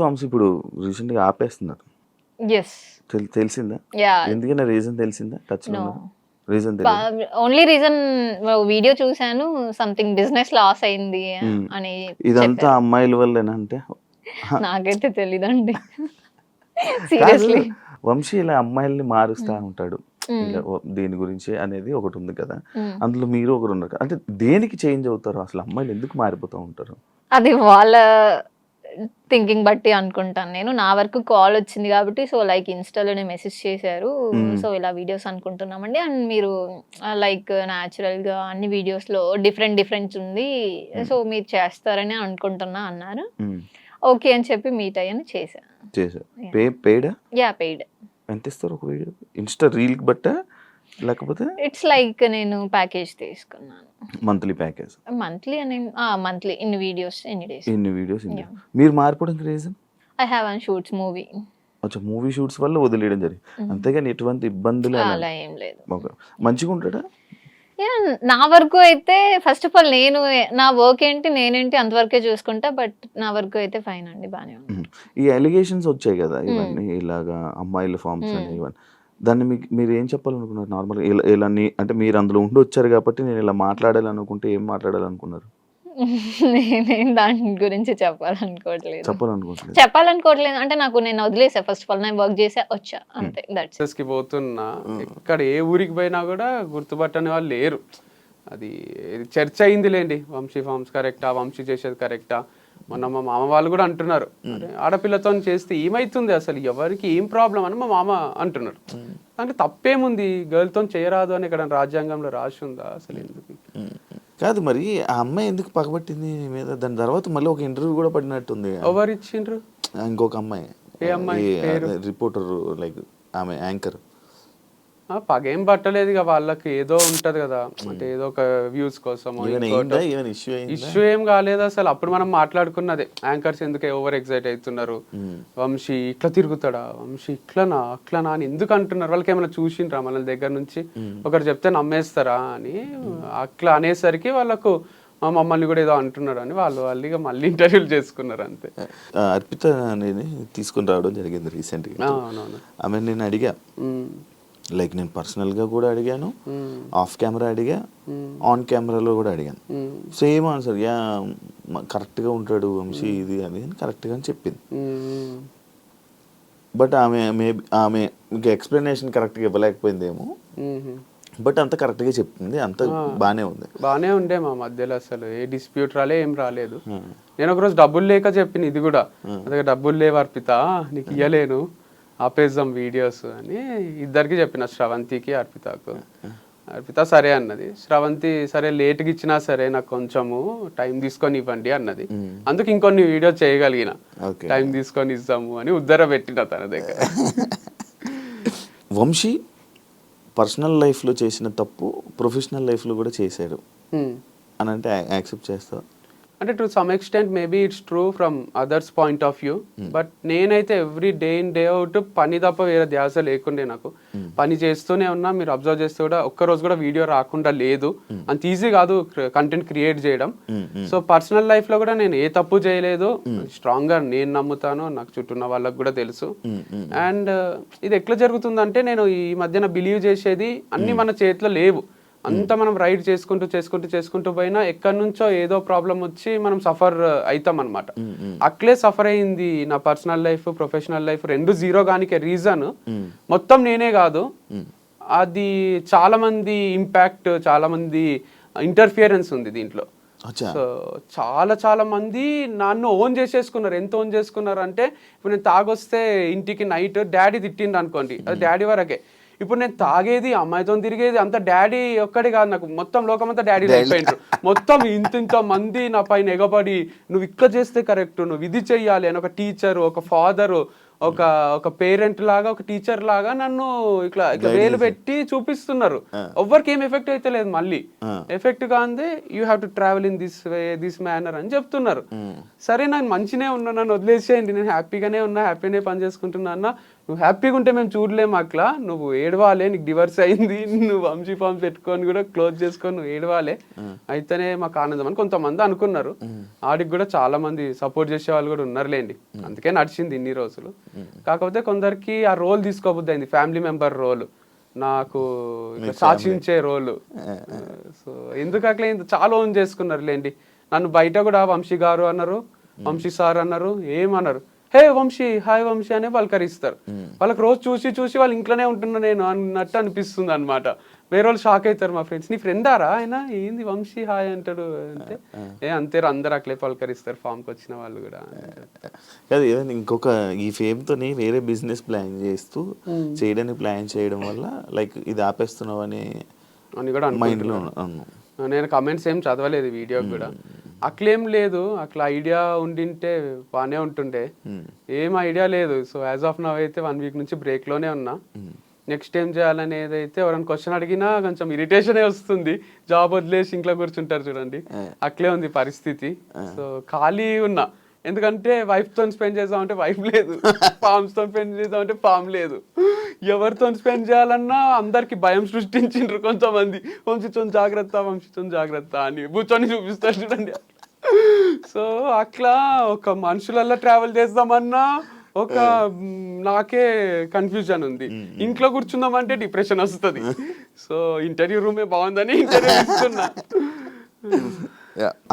Forms ఇప్పుడు రీసెంట్గా ఆపేస్తున్నారు. Yes. తెలిసిందా? యాహ్! ఎందుకన్నా రీజన్ తెలిసిందా? టచ్లో నో. ఉన్నారు? రీజన్ తెలియదు. ఓన్లీ రీజన్ వీడియో చూసాను. సంథింగ్ బిజినెస్ లాస్ అయింది అని ఇదంతా చెప్పారు. అమ్మాయిల వల్లేనా అంటే? నాకైతే తెలీదండి. కాదు, సీరియస్లీ. వంశీ ఇలా అమ్మాయిల్ని మారుస్తా ఉంటాడు. హ్మ్. ఇలా దీని గురించి అనేది ఒకటి ఉంది కదా. హ్మ్. అందులో మీరు ఒకరు ఉన్నారు. అంటే దేనికి చేంజ్ అవుతారు అసలు? అమ్మాయిలు ఎందుకు మారిపోతూ ఉంటారు? అది వాళ్ళ థింకింగ్ బట్టి అనుకుంటాను నేను. నా వరకు కాల్ వచ్చింది కాబట్టి సో లైక్ ఇన్‌స్టా‌లోనే మెసేజ్ చేశారు. సో ఇలా వీడియోస్ అనుకుంటున్నామండి. అండ్ మీరు లైక్ న్యాచురల్‌గా అన్ని వీడియోస్‌లో డిఫరెంట్స్ ఉంది. సో మీరు చేస్తారని అనుకుంటున్నా అన్నారు. ఓకే అని చెప్పి మీట్ అయ్యాను చేశా. చేశారు. యాహ్! పెయిడా? యాహ్! పెయిడ్. ఎంత ఇస్తారు ఒక వీడియో? ఇన్స్టా రీల్కి బట్టా లేకపోతే ఇట్స్ లైక్ నేను ప్యాకేజ్ తీసుకున్నాను. Monthly package? మంత్లీ అని మంత్లీ ఇన్ని వీడియోస్ ఎన్ని డేస్. ఇన్ని వీడియోస్ యాహ్! మీరు మారిపోవడానికి reason? I have one shoots movie. అచ్చా, మూవీ షూట్స్ వల్ల వదిలేయడం జరిగింది. అంతేగాని ఎటువంటి ఇబ్బందులు అలా ఏం లేదు. ఓకే. మంచిగా ఉంటాడా? యాహ్! నా వరకు అయితే ఫస్ట్ ఆఫ్ ఆల్ నేను నా వర్క్ ఏంటి, నేనేంటి అంతవరకే చూసుకుంటా. బట్ నా వరకు అయితే ఫైన్ అండి. బానే ఉంది. ఈ అలిగేషన్స్ వచ్చాయి కదా ఇవన్నీ, ఇలాగా అమ్మాయిల ఫార్మ్స్ అని ఇవన్నీ, దాన్ని మీరు ఏం చెప్పాలనుకున్నారు నార్మల్గా? ఇలా అంటే మీరు అందులో ఉండి వచ్చారు కాబట్టి నేను ఇలా మాట్లాడాలనుకుంటే ఏం మాట్లాడాలనుకున్నారు? నేనేం దాని గురించి చెప్పాలనుకోవట్లేదు. చెప్పాలనుకోవట్లేదు అంటే నేను వదిలేసా. ఫస్ట్ ఆఫ్ ఆల్ నేను వర్క్ చేసా వచ్చా అంతే. దట్స్ కి పోతున్నా ఎక్కడ ఏ ఊరికి పోయినా కూడా గుర్తుపట్టని వాళ్ళు లేరు. అది చర్చ అయిందిలేండి. వంశీ ఫార్మ్స్ కరెక్టా, వంశీ చేసేది కరెక్టా. మొన్న మా మామ వాళ్ళు కూడా అంటున్నారు, ఆడపిల్లతో చేస్తే ఏమైతుంది అసలు, ఎవరికి ఏం ప్రాబ్లం అని మా మామ అంటున్నారు. దాంట్లో తప్పేముంది, గర్ల్తో చేయరాదు అని ఇక్కడ రాజ్యాంగంలో రాసి ఉందా అసలు? ఎందుకు కాదు, మరి ఆ అమ్మాయి ఎందుకు పగబట్టింది నీ మీద? దాని తర్వాత మళ్ళీ ఒక ఇంటర్వ్యూ కూడా పడినట్టుంది. ఎవరు ఇచ్చిండ్రు? ఇంకొక అమ్మాయి, ఏ అమ్మాయి? రిపోర్టర్, లైక్ ఆమె యాంకర్. పగేం పట్టలేదు ఇక వాళ్ళకి, ఏదో ఉంటది కదా, అంటే ఏదో ఒక వ్యూస్ కోసం ఇష్యూ ఏం కాలేదు అసలు. అప్పుడు మనం మాట్లాడుకున్నదే, యాంకర్స్ ఎందుకు ఓవర్ ఎగ్జైట్ అవుతున్నారు, వంశీ ఇట్లా తిరుగుతాడా, వంశీ ఇట్లనా అట్లనా అని ఎందుకు అంటున్నారు, వాళ్ళకి ఏమైనా చూసిండ్రా మన దగ్గర నుంచి, ఒకరు చెప్తే నమ్మేస్తారా అని అట్లా అనేసరికి వాళ్ళకు మమ్మల్ని కూడా ఏదో అంటున్నారు అని వాళ్ళు ఇక మళ్ళీ ఇంటర్వ్యూలు చేసుకున్నారు అంతే. అర్పిత అనేది తీసుకుని రావడం జరిగింది రీసెంట్గా. ఆమె నేను అడిగా, లైక్ నేను పర్సనల్గా కూడా అడిగాను, ఆఫ్ కెమెరా అడిగా, ఆన్ కెమెరాలో కూడా అడిగాను. సేమ్ ఆన్సర్, యా కరెక్ట్గా ఉంటాడు వంశీ ఇది అది అని కరెక్ట్గా అని చెప్పింది. బట్ ఆమె ఇంకా ఎక్స్ప్లెనేషన్ కరెక్ట్గా ఇవ్వలేకపోయిందేమో, బట్ అంత కరెక్ట్గా చెప్తుంది, అంత బాగానే ఉండే మా మధ్యలో అసలు ఏ డిస్ప్యూట్ ఏం రాలేదు. నేను ఒకరోజు డబ్బులు లేక చెప్పిన ఇది కూడా, అదే డబ్బులు లేవు అర్పిత నీకు ఇయ్యలేను, ఆపేద్దాం వీడియోస్ అని ఇద్దరికి చెప్పిన, శ్రవంతికి అర్పితకు. అర్పిత సరే అన్నది, శ్రవంతి సరే లేట్గా ఇచ్చినా సరే నాకు కొంచెము టైం తీసుకొని ఇవ్వండి అన్నది. అందుకు ఇంకొన్ని వీడియోస్ చేయగలిగిన, టైం తీసుకొని ఇస్తాము అని ఉద్దర పెట్టిన తన దగ్గర. వంశీ పర్సనల్ లైఫ్లో చేసిన తప్పు ప్రొఫెషనల్ లైఫ్లో కూడా చేశాడు అని అంటే యాక్సెప్ట్ చేస్తావా? అంటే to some extent maybe it's true from others point of view. But నేనైతే every day in day out పని తప్ప వేరే ధ్యాస లేకుండే నాకు. పని చేస్తూనే ఉన్నా, మీరు అబ్జర్వ్ చేస్తే కూడా ఒక్కరోజు కూడా వీడియో రాకుండా లేదు. అంత ఈజీ కాదు కంటెంట్ క్రియేట్ చేయడం. సో పర్సనల్ లైఫ్ లో కూడా నేను ఏ తప్పు చేయలేదు, స్ట్రాంగ్ గా నేను నమ్ముతాను, నాకు చుట్టూ ఉన్న వాళ్ళకి కూడా తెలుసు. అండ్ ఇది ఎట్లా జరుగుతుందంటే, నేను ఈ మధ్యన బిలీవ్ చేసేది అన్ని మన చేతిలో లేవు. అంతా మనం రైడ్ చేసుకుంటూ పోయినా ఎక్కడి నుంచో ఏదో ప్రాబ్లం వచ్చి మనం సఫర్ అవుతాం అనమాట. అట్లే సఫర్ అయింది నా పర్సనల్ లైఫ్, ప్రొఫెషనల్ లైఫ్ రెండు జీరో గానికే రీజన్ మొత్తం నేనే కాదు, అది చాలా మంది ఇంపాక్ట్, చాలా మంది ఇంటర్ఫియరెన్స్ ఉంది దీంట్లో. సో చాలా మంది నన్ను ఓన్ చేసేసుకున్నారు. ఎంత ఓన్ చేసుకున్నారు అంటే, ఇప్పుడు నేను తాగొస్తే ఇంటికి నైట్ డాడీ తిట్టిండు అనుకోండి, అది డాడీ వరకే. ఇప్పుడు నేను తాగేది, అమ్మాయితో తిరిగేది అంత డాడీ ఒక్కడే కాదు, నాకు మొత్తం లోకమంతా డాడీ అయిపోయింటారు. మొత్తం ఇంత మంది నా పైన ఎగబడి, నువ్వు ఇక్కడ చేస్తే కరెక్ట్, నువ్వు ఇది చెయ్యాలి అని ఒక టీచర్, ఒక ఫాదర్, ఒక పేరెంట్ లాగా, ఒక టీచర్ లాగా నన్ను ఇట్లా వేలు పెట్టి చూపిస్తున్నారు. ఎవ్వరికి ఏం ఎఫెక్ట్ అయితే లేదు. మళ్ళీ ఎఫెక్ట్ కాందే you have to travel in this way, this manner అని చెప్తున్నారు. సరే, నేను మంచినే ఉన్నా, నన్ను వదిలేసేయండి, నేను హ్యాపీగానే ఉన్నా, హ్యాపీనే పని చేసుకుంటున్నా అన్న, నువ్వు హ్యాపీగా ఉంటే మేము చూడలేము అట్లా, నువ్వు ఏడవాలే, నీకు డివర్స్ అయింది, నువ్వు వంశీ ఫామ్ పెట్టుకొని కూడా క్లోజ్ చేసుకొని నువ్వు ఏడవాలే, అయితేనే మాకు ఆనందం అని కొంతమంది అనుకున్నారు. ఆడికి కూడా చాలా మంది సపోర్ట్ చేసే వాళ్ళు కూడా ఉన్నారులేండి, అందుకే నడిచింది ఇన్ని రోజులు. కాకపోతే కొందరికి ఆ రోల్ తీసుకోబుద్ది అయింది, ఫ్యామిలీ మెంబర్ రోల్, నాకు సాక్షించే రోలు. సో ఎందుకు అట్లా చాలా ఓన్ చేసుకున్నారు లేండి. నన్ను బయట కూడా వంశీ గారు అన్నారు, వంశీ సార్ అన్నారు, ఏమన్నారు, హే వంశీ, హాయ్ వంశీ అనే పలకరిస్తారు. వాళ్ళకి రోజు చూసి చూసి వాళ్ళు ఇంట్లోనే ఉంటున్నా నేను అన్నట్టు అనిపిస్తుంది అనమాట. వేరే వాళ్ళు షాక్ అవుతారు, మా ఫ్రెండ్స్, నీ ఫ్రెండారా ఆయన, ఏంది వంశీ హాయ్ అంటాడు అంటే, అంతే అందరు అట్లే పలకరిస్తారు ఫామ్కి వచ్చిన వాళ్ళు కూడా. కాదు ఏదైనా ఇంకొక ఈ ఫేమ్తోని వేరే బిజినెస్ ప్లాన్ చేస్తూ చేయడానికి ప్లాన్ చేయడం వల్ల లైక్ ఇది ఆపేస్తున్నావు అని కూడా మైండ్లో. నేను కమెంట్స్ ఏం చదవలేదు వీడియోకి కూడా, అట్లేం లేదు, అట్లా ఐడియా ఉండింటే బాగానే ఉంటుండే, ఏం ఐడియా లేదు. సో యాజ్ ఆఫ్ నవ్ అయితే 1 వీక్ నుంచి బ్రేక్లోనే ఉన్నా. నెక్స్ట్ ఏం చేయాలనేది అయితే ఎవరైనా క్వశ్చన్ అడిగినా కొంచెం ఇరిటేషనే వస్తుంది, జాబ్ వదిలేసి ఇంట్లో కూర్చుంటారు చూడండి, అట్లే ఉంది పరిస్థితి. సో ఖాళీ ఉన్నా, ఎందుకంటే వైఫ్తో స్పెండ్ చేద్దామంటే వైఫ్ లేదు, ఫామ్స్తో స్పెండ్ చేద్దామంటే ఫామ్ లేదు, ఎవరితో స్పెండ్ చేయాలన్నా అందరికి భయం సృష్టించిండ్రు కొంతమంది, వంశీతో జాగ్రత్త, వంశీతో జాగ్రత్త అని కూర్చొని చూపిస్తారు చూడండి. సో అట్లా ఒక మనుషులల్లో ట్రావెల్ చేద్దామన్నా ఒక నాకే కన్ఫ్యూజన్ ఉంది, ఇంట్లో కూర్చుందామంటే డిప్రెషన్ వస్తుంది. సో ఇంటర్వ్యూ రూమే బాగుందని ఇంటర్వ్యూ ఇస్తున్నా.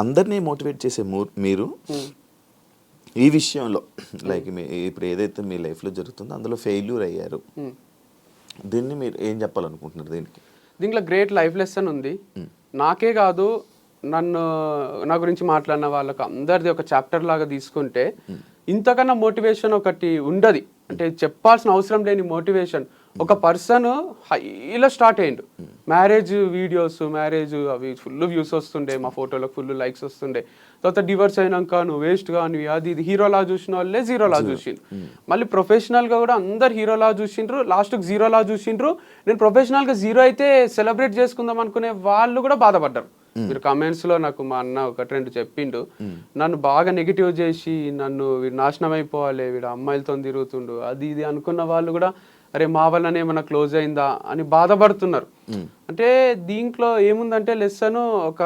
అందరినీ మోటివేట్ చేసే మీరు ఈ విషయంలో లైక్ ఇప్పుడు ఏదైతే మీ లైఫ్లో జరుగుతుందో అందులో ఫెయిల్యూర్ అయ్యారు, దీన్ని మీరు ఏం చెప్పాలనుకుంటున్నారు? దీంట్లో గ్రేట్ లైఫ్ లెసన్ ఉంది. నాకే కాదు, నా గురించి మాట్లాడిన వాళ్ళకి అందరిది ఒక చాప్టర్ లాగా తీసుకుంటే ఇంతకన్నా మోటివేషన్ ఒకటి ఉండదు. అంటే చెప్పాల్సిన అవసరం లేని మోటివేషన్. ఒక పర్సన్ హైలో స్టార్ట్ అయ్యిండు, మ్యారేజ్ వీడియోస్, మ్యారేజ్ అవి ఫుల్ వ్యూస్ వస్తుండే, మా ఫోటోలకు ఫుల్ లైక్స్ వస్తుండే. తర్వాత డివర్స్ అయినాక నువ్వు వేస్ట్ కానీ అది ఇది హీరోలా చూసిన వాళ్ళే జీరోలా చూసిండ్రు. మళ్ళీ ప్రొఫెషనల్గా కూడా అందరు హీరోలా చూసిండ్రు, లాస్ట్కి జీరోలా చూసిండ్రు. నేను ప్రొఫెషనల్గా జీరో అయితే సెలబ్రేట్ చేసుకుందాం అనుకునే వాళ్ళు కూడా బాధపడ్డారు. మీరు కమెంట్స్లో నాకు మా అన్న 1-2 చెప్పిండు, నన్ను బాగా నెగిటివ్ చేసి నన్ను వీడు నాశనం అయిపోవాలి, వీడు అమ్మాయిలతో తిరుగుతుండు అది ఇది అనుకున్న వాళ్ళు కూడా అరే మా వల్లనే ఏమన్నా క్లోజ్ అయిందా అని బాధపడుతున్నారు. అంటే దీంట్లో ఏముందంటే లెసన్, ఒక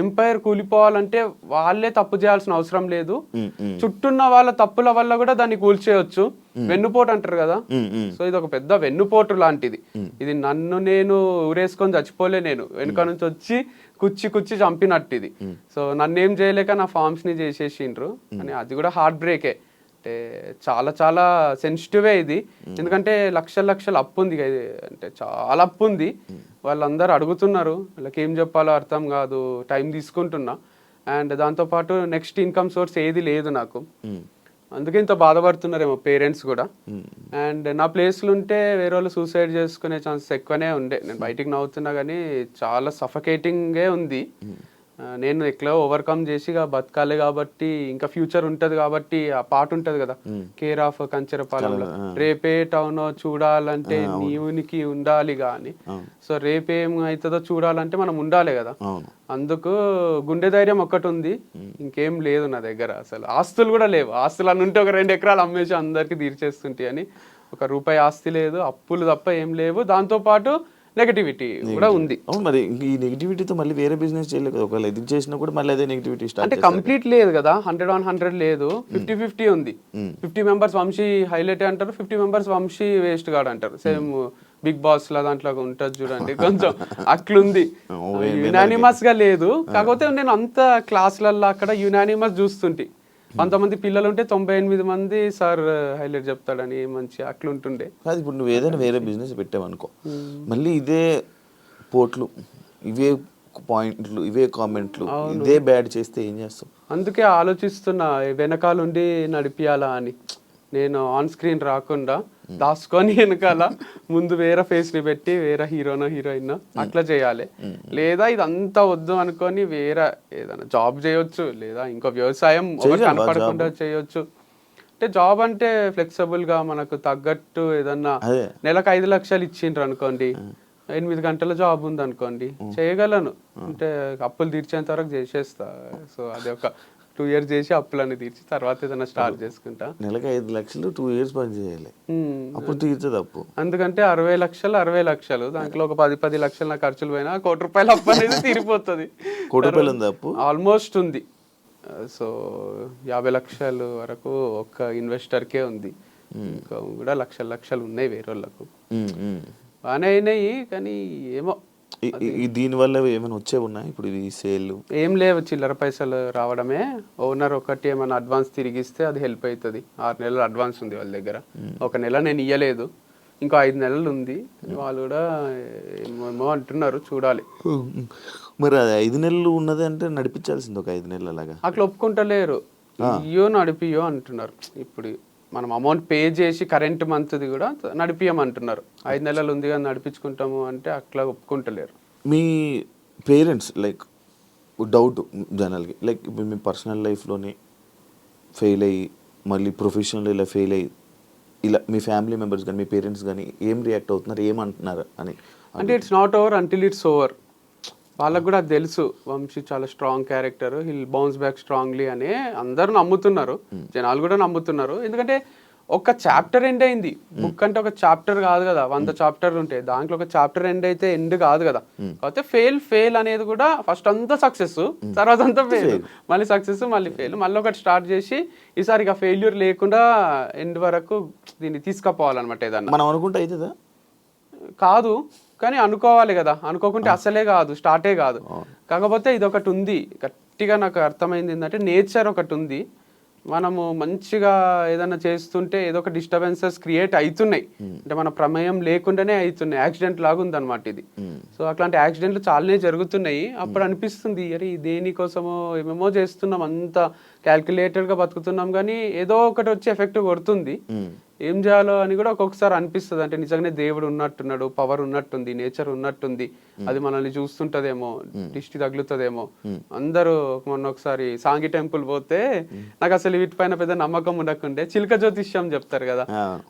ఎంపైర్ కూలిపోవాలంటే వాళ్ళే తప్పు చేయాల్సిన అవసరం లేదు, చుట్టూన్న వాళ్ళ తప్పుల వల్ల కూడా దాన్ని కూల్చేయచ్చు. వెన్నుపోటు అంటారు కదా, సో ఇది ఒక పెద్ద వెన్నుపోటు లాంటిది. ఇది నన్ను నేను ఊరేసుకొని చచ్చిపోలే, నేను వెనుక నుంచి వచ్చి కుచ్చి చంపినట్టు ఇది. సో నన్ను ఏం చేయలేక నా ఫార్మ్స్ ని చేసేసిండ్రు అని, అది కూడా హార్ట్ బ్రేకే. అంటే చాలా చాలా సెన్సిటివే ఇది, ఎందుకంటే లక్షల అప్పు ఉంది, అంటే చాలా అప్పు ఉంది. వాళ్ళందరూ అడుగుతున్నారు, వాళ్ళకి ఏం చెప్పాలో అర్థం కాదు, టైం తీసుకుంటున్నా. అండ్ దాంతోపాటు నెక్స్ట్ ఇన్కమ్ సోర్స్ ఏది లేదు నాకు, అందుకే ఇంత బాధపడుతున్నారేమో పేరెంట్స్ కూడా. అండ్ నా ప్లేస్లు ఉంటే వేరే వాళ్ళు సూసైడ్ చేసుకునే ఛాన్సెస్ ఎక్కువనే ఉండే. నేను బయటికి నవ్వుతున్నా కానీ చాలా సఫకేటింగే ఉంది. నేను ఎట్లా ఓవర్కమ్ చేసి బతకాలి కాబట్టి, ఇంకా ఫ్యూచర్ ఉంటది కాబట్టి, ఆ పాట ఉంటది కదా, కేర్ ఆఫ్ కంచెరపాలెంలో, రేపే టౌన్ చూడాలంటే నీవునికి ఉండాలి గాని, సో రేపేం అవుతుందో చూడాలంటే మనం ఉండాలి కదా. అందుకు గుండె ధైర్యం ఒక్కటి ఉంది, ఇంకేం లేదు నా దగ్గర. అసలు ఆస్తులు కూడా లేవు, ఆస్తులు అని ఉంటే ఒక 2 ఎకరాలు అమ్మేసి అందరికి తీర్చేస్తుంటాయి అని, 1 రూపాయి ఆస్తి లేదు, అప్పులు తప్ప ఏం లేవు. దాంతోపాటు నెగటివిటీ కూడా ఉంది. అవును, మరి ఈ నెగటివిటీతో మళ్ళీ వేరే బిజినెస్ చేయలేదు కదా, ఒకవేళ ఇది చేసినా కూడా మళ్ళీ అదే నెగటివిటీ స్టార్ట్. అంటే కంప్లీట్ లేదు కదా, 100 లేదు, 50-50 ఉంది. 50 మెంబర్స్ వంశీ హైలైట్ అంటారు, 50 మెంబర్స్ వంశీ వేస్ట్ గాడు అంటారు. సేమ్ బిగ్ బాస్ లా దాంట్లో ఉంటది చూడండి, కొంచెం అట్లుంది. యునానిమస్ గా లేదు, కాకపోతే నేను అంత క్లాసులలో అక్కడ యునానిమస్ చూస్తుంటే, 100 మంది పిల్లలు ఉంటే 98 మంది సార్ హైలైట్ చెప్తాడని మంచి అట్లుంటుండే. కాదు, ఇప్పుడు నువ్వు ఏదైనా వేరే బిజినెస్ పెట్టావనుకో, మళ్ళీ ఇదే పోట్లు, ఇవే పాయింట్లు, ఇవే కామెంట్లు, ఇదే బ్యాడ్ చేస్తే ఏం చేస్తావు? అందుకే ఆలోచిస్తున్నా వెనకాలండి నడిపియాలా అని. నేను ఆన్ స్క్రీన్ రాకుండా దాచుకొని వెనకాల ముందు వేరే ఫేస్ ని పెట్టి వేరే హీరోనో హీరోయిన్ అట్లా చేయాలి. లేదా ఇదంతా వద్దు అనుకొని వేరే ఏదైనా జాబ్ చేయొచ్చు, లేదా ఇంకో వ్యవసాయం కనపడకుండా చేయొచ్చు. అంటే జాబ్ అంటే ఫ్లెక్సిబుల్ గా మనకు తగ్గట్టు ఏదన్నా నెలకు 5 లక్షలు ఇచ్చిండ్రు అనుకోండి, 8 గంటల జాబ్ ఉంది అనుకోండి, చేయగలను. అంటే అప్పులు తీర్చేంత వరకు చేసేస్తా. సో అది ఒక 2 years చేసి అప్పులన్నీ తీర్చి తర్వాత ఏదైనా స్టార్ట్ చేసుకుంటా. నెలకి 5 లక్షలు 2 years పని చేయాలి, అప్పుడు తీర్చదు అప్పు. అందుకంటే 60 లక్షలు దాంట్లో ఒక 10 లక్షలు నా ఖర్చులు పోయినా ₹1,00,00,000 అప్పు అనేది తీరిపోతుంది. ₹1,00,00,000 ఉంది అప్పు ఆల్మోస్ట్ ఉంది. సో 50 లక్షలు వరకు ఒక్క ఇన్వెస్టర్కే ఉంది, ఇంకా కూడా లక్షలు ఉన్నాయి వేరే వాళ్ళకు. బాగానే అయినాయి కానీ ఏమో దీని వల్ల ఏమైనా వచ్చే ఉన్నాయి ఇప్పుడు ఈ సేల్? ఏం లేవు, చిల్లర పైసలు రావడమే. ఓనర్ ఒకటి ఏమైనా అడ్వాన్స్ తిరిగిస్తే అది హెల్ప్ అవుతుంది. 6 నెలలు అడ్వాన్స్ ఉంది వాళ్ళ దగ్గర, 1 నెల నేను ఇయ్యలేదు, ఇంకో 5 నెలలు ఉంది. వాళ్ళు కూడా ఏమో అంటున్నారు, చూడాలి. మరి అది 5 నెలలు ఉన్నది అంటే నడిపించాల్సింది ఒక 5 నెలలు అలాగా. అట్లా ఒప్పుకుంటలేరు, ఇయ్యో నడిపియో అంటున్నారు. ఇప్పుడు మనం అమౌంట్ పే చేసి కరెంట్ మంత్ది కూడా నడిపియమంటున్నారు. 5 నెలలు ఉంది కానీ నడిపించుకుంటాము అంటే అట్లా ఒప్పుకుంటలేరు. మీ పేరెంట్స్ లైక్ డౌట్ జనరల్గా లైక్ ఇప్పుడు మీ పర్సనల్ లైఫ్లోని ఫెయిల్ అయ్యి మళ్ళీ ప్రొఫెషనల్ ఇలా ఫెయిల్ అయ్యి ఇలా మీ ఫ్యామిలీ మెంబర్స్ కానీ మీ పేరెంట్స్ కానీ ఏం రియాక్ట్ అవుతున్నారు, ఏమంటున్నారు అని? అంటే it's not over until it's over. వాళ్ళకు కూడా తెలుసు వంశీ చాలా strong character, hill bounce back strongly అని అందరూ నమ్ముతున్నారు, జనాలు కూడా నమ్ముతున్నారు. ఎందుకంటే ఒక చాప్టర్ ఎండ్ అయింది, బుక్ అంటే ఒక చాప్టర్ కాదు కదా, 100 చాప్టర్లు ఉంటాయి, దాంట్లో ఒక చాప్టర్ ఎండ్ అయితే ఎండ్ కాదు కదా. కాకపోతే ఫెయిల్ అనేది కూడా ఫస్ట్ అంతా సక్సెస్, తర్వాత అంతా ఫెయిల్, మళ్ళీ సక్సెస్, మళ్ళీ ఫెయిల్, మళ్ళీ ఒకటి స్టార్ట్ చేసి ఈసారి ఇక ఫెయిల్యూర్ లేకుండా ఎండ్ వరకు దీన్ని తీసుకుపోవాలన్నమాట. ఏదన్నా మనం అనుకుంటే అవుతుందా? కాదు, కానీ అనుకోవాలి కదా, అనుకోకుంటే అసలే కాదు, స్టార్టే కాదు. కాకపోతే ఇది ఒకటి ఉంది గట్టిగా నాకు అర్థమైంది ఏంటంటే, నేచర్ ఒకటి ఉంది. మనము మంచిగా ఏదైనా చేస్తుంటే ఏదో ఒక డిస్టర్బెన్సెస్ క్రియేట్ అవుతున్నాయి, అంటే మన ప్రమేయం లేకుండానే అవుతున్నాయి, యాక్సిడెంట్ లాగా ఉందన్నమాట ఇది. సో అట్లాంటి యాక్సిడెంట్లు చాలానే జరుగుతున్నాయి. అప్పుడు అనిపిస్తుంది, అరే దేనికోసమో ఏమేమో చేస్తున్నాం, అంత క్యాల్కులేటెడ్గా బతుకుతున్నాం, కానీ ఏదో ఒకటి వచ్చి ఎఫెక్ట్ కొడుతుంది. ఏం చేయాలో అని కూడా ఒక్కొక్కసారి అనిపిస్తుంది. అంటే నిజంగానే దేవుడు ఉన్నట్టున్నాడు, పవర్ ఉన్నట్టుంది, నేచర్ ఉన్నట్టుంది, అది మనల్ని చూస్తుంటదేమో, దిష్టి తగులుతుందేమో. అందరూ మొన్న ఒకసారి సాంగి టెంపుల్ పోతే నాకు అసలు వీటిపైన పెద్ద నమ్మకం ఉండకుండే, చిలక జ్యోతిష్యం చెప్తారు కదా,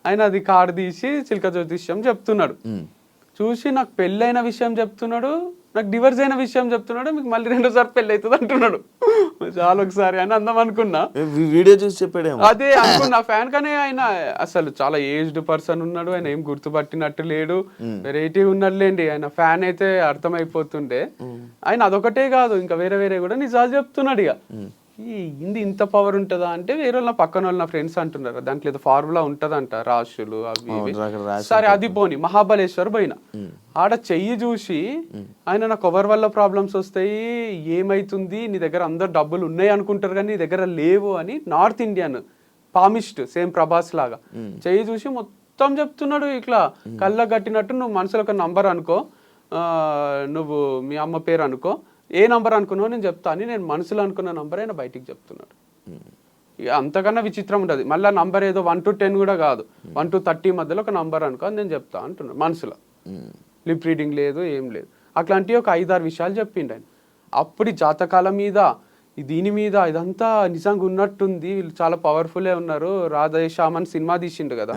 ఆయన అది కార్డు తీసి చిలక జ్యోతిష్యం చెప్తున్నాడు. చూసి నాకు పెళ్ళైన విషయం చెప్తున్నాడు, నాకు డివర్స్ అయిన విషయం చెప్తున్నాడు, మీకు మళ్ళీ 2సారి పెళ్ళి అవుతుంది అంటున్నాడు. చాలా ఒకసారి అని అందం అనుకున్నా, వీడియో చూసి చెప్పాడు, అదే అనుకున్నా ఫ్యాన్. కానీ ఆయన అసలు చాలా ఏజ్డ్ పర్సన్ ఉన్నాడు, ఆయన ఏం గుర్తుపట్టినట్టు లేడు, వెరైటీ ఉన్నట్లేండి. ఆయన ఫ్యాన్ అయితే అర్థమైపోతుండే. ఆయన అదొకటే కాదు, ఇంకా వేరే వేరే కూడా నిజాలు చెప్తున్నాడు. ఇక హిందీ ఇంత పవర్ ఉంటుందా అంటే, వేరే వాళ్ళు నా పక్కన వాళ్ళు నా ఫ్రెండ్స్ అంటున్నారు దాంట్లో ఏదో ఫార్ములా ఉంటదంట, రాశులు అవి ఇవి. సరే అది పోని, మహాబలేశ్వర్ పోయినా, ఆడ చెయ్యి చూసి ఆయన నాకు ఎవరి వల్ల ప్రాబ్లమ్స్ వస్తాయి, ఏమైతుంది, నీ దగ్గర అందరు డబ్బులు ఉన్నాయి అనుకుంటారు కానీ నీ దగ్గర లేవు అని, north Indian palmist same Prabhas లాగా చెయ్యి చూసి మొత్తం చెప్తున్నాడు. ఇట్లా కళ్ళ కట్టినట్టు, నువ్వు మనసులో ఒక నంబర్ అనుకో, నువ్వు మీ అమ్మ పేరు అనుకో, ఏ నంబర్ అనుకున్నావు నేను చెప్తా అని, నేను మనసులో అనుకున్న నంబర్ అయినా బయటికి చెప్తున్నాడు. ఇక అంతకన్నా విచిత్రం ఉంటుంది. మళ్ళీ నంబర్ ఏదో 1 to 10 కూడా కాదు, 1 to 30 మధ్యలో ఒక నంబర్ అనుకో నేను చెప్తా అంటున్నాడు మనసులో. లిప్ రీడింగ్ లేదు, ఏం లేదు. అట్లాంటివి ఒక 5-6 విషయాలు చెప్పిండు ఆయన. అప్పుడు జాతకాల మీద, దీని మీద ఇదంతా నిజంగా ఉన్నట్టుంది, వీళ్ళు చాలా పవర్ఫుల్లే ఉన్నారు. రాధేశ్యామ్ అని సినిమా తీసిండు కదా,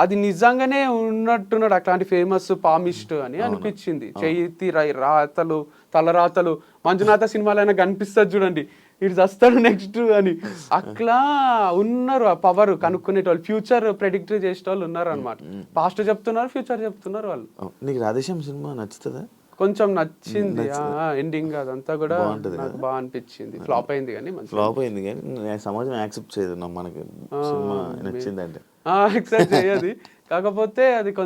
అది నిజంగానే ఉన్నట్టున్నాడు, అట్లాంటి ఫేమస్ పామిస్ట్ అని అనిపించింది. చేతి రాతలు, తలరాతలు, మంజునాథ సినిమాలో అయినా కనిపిస్తుంది చూడండి, ఇటు వస్తాడు నెక్స్ట్ అని. అట్లా ఉన్నారు ఆ పవర్ కనుక్కునేటోళ్ళు, ఫ్యూచర్ ప్రెడిక్ట్ చేసేటోళ్ళు ఉన్నారు అనమాట. పాస్ట్ చెప్తున్నారు, ఫ్యూచర్ చెప్తున్నారు వాళ్ళు. నీకు రాధేశ్యామ్ సినిమా నచ్చుతుందా? కొంచెం నచ్చింది, ఎండింగ్ అదంతా కూడా నాకు బాగా అనిపించింది. ఫ్లాప్ అయింది కానీ సమాజం యాక్సెప్ట్ చేయదు మనకి సినిమా నచ్చిందంటే, యాక్సెప్ట్ చేయదు. కాకపోతే అది